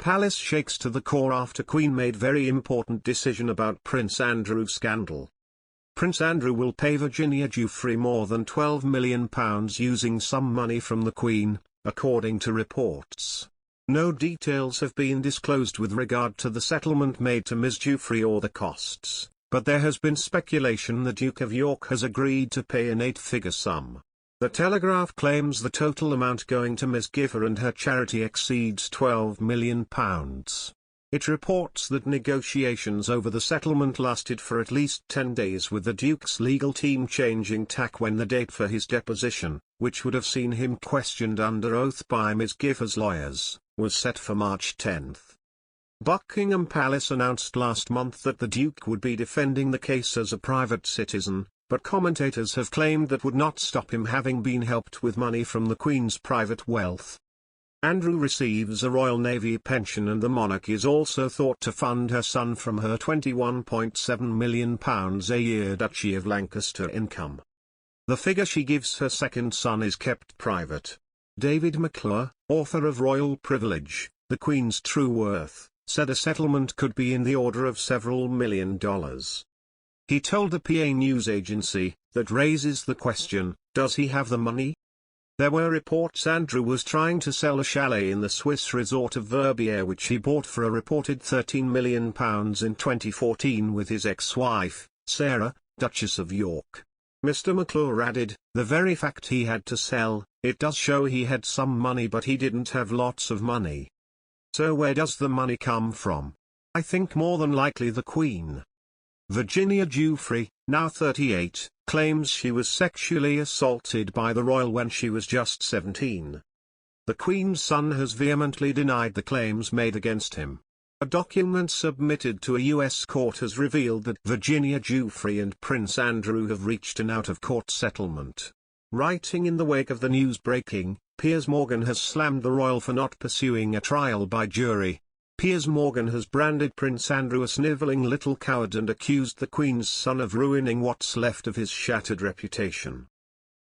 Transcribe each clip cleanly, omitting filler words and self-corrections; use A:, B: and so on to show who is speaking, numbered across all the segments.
A: Palace shakes to the core after Queen made very important decision about Prince Andrew scandal. Prince Andrew will pay Virginia Giuffre more than £12 million using some money from the Queen, according to reports. No details have been disclosed with regard to the settlement made to Ms. Giuffre or the costs, but there has been speculation the Duke of York has agreed to pay an 8-figure sum. The Telegraph claims the total amount going to Ms. Giuffre and her charity exceeds £12 million. It reports that negotiations over the settlement lasted for at least 10 days, with the Duke's legal team changing tack when the date for his deposition, which would have seen him questioned under oath by Ms. Giuffre's lawyers, was set for March 10. Buckingham Palace announced last month that the Duke would be defending the case as a private citizen, but commentators have claimed that would not stop him having been helped with money from the Queen's private wealth. Andrew receives a Royal Navy pension, and the monarch is also thought to fund her son from her £21.7 million a year Duchy of Lancaster income. The figure she gives her second son is kept private. David McClure, author of Royal Privilege, The Queen's True Worth, said a settlement could be in the order of several $1 million. He told the PA news agency, that raises the question, does he have the money? There were reports Andrew was trying to sell a chalet in the Swiss resort of Verbier, which he bought for a reported £13 million in 2014 with his ex-wife, Sarah, Duchess of York. Mr. McClure added, the very fact he had to sell, it does show he had some money, but he didn't have lots of money. So where does the money come from? I think more than likely the Queen. Virginia Giuffre, now 38, claims she was sexually assaulted by the royal when she was just 17. The Queen's son has vehemently denied the claims made against him. A document submitted to a U.S. court has revealed that Virginia Giuffre and Prince Andrew have reached an out-of-court settlement. Writing in the wake of the news breaking, Piers Morgan has slammed the royal for not pursuing a trial by jury. Piers Morgan has branded Prince Andrew a snivelling little coward and accused the Queen's son of ruining what's left of his shattered reputation.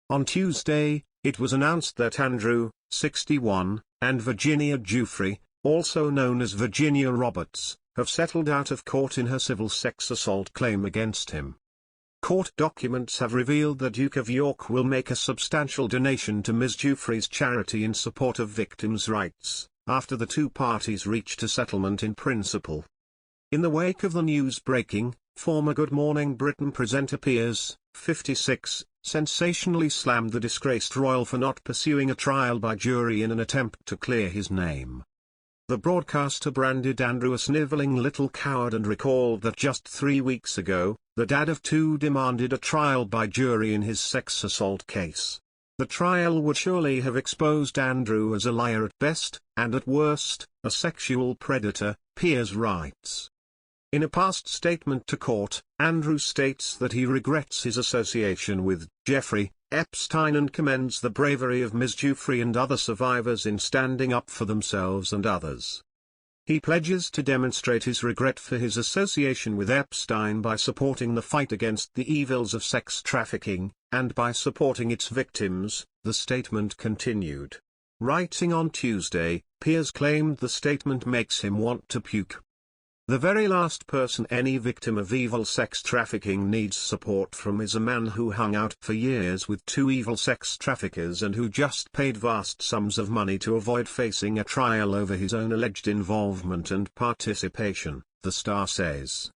A: On Tuesday, it was announced that Andrew, 61, and Virginia Giuffre, also known as Virginia Roberts, have settled out of court in her civil sex assault claim against him. Court documents have revealed the Duke of York will make a substantial donation to Ms. Giuffre's charity in support of victims' rights, after the two parties reached a settlement in principle. In the wake of the news breaking, former Good Morning Britain presenter Piers, 56, sensationally slammed the disgraced royal for not pursuing a trial by jury in an attempt to clear his name. The broadcaster branded Andrew a snivelling little coward and recalled that just 3 weeks ago, the dad of two demanded a trial by jury in his sex assault case. The trial would surely have exposed Andrew as a liar at best, and at worst, a sexual predator, Piers writes. In a past statement to court, Andrew states that he regrets his association with Jeffrey Epstein and commends the bravery of Ms. Giuffre and other survivors in standing up for themselves and others. He pledges to demonstrate his regret for his association with Epstein by supporting the fight against the evils of sex trafficking, and by supporting its victims, the statement continued. Writing on Tuesday, Piers claimed the statement makes him want to puke. The very last person any victim of evil sex trafficking needs support from is a man who hung out for years with two evil sex traffickers and who just paid vast sums of money to avoid facing a trial over his own alleged involvement and participation, the Star says.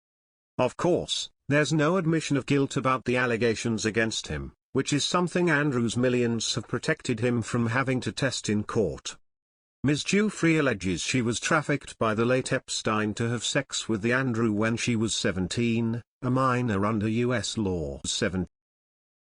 A: Of course, there's no admission of guilt about the allegations against him, which is something Andrew's millions have protected him from having to test in court. Ms. Giuffre alleges she was trafficked by the late Epstein to have sex with the Andrew when she was 17, a minor under U.S. law. 17.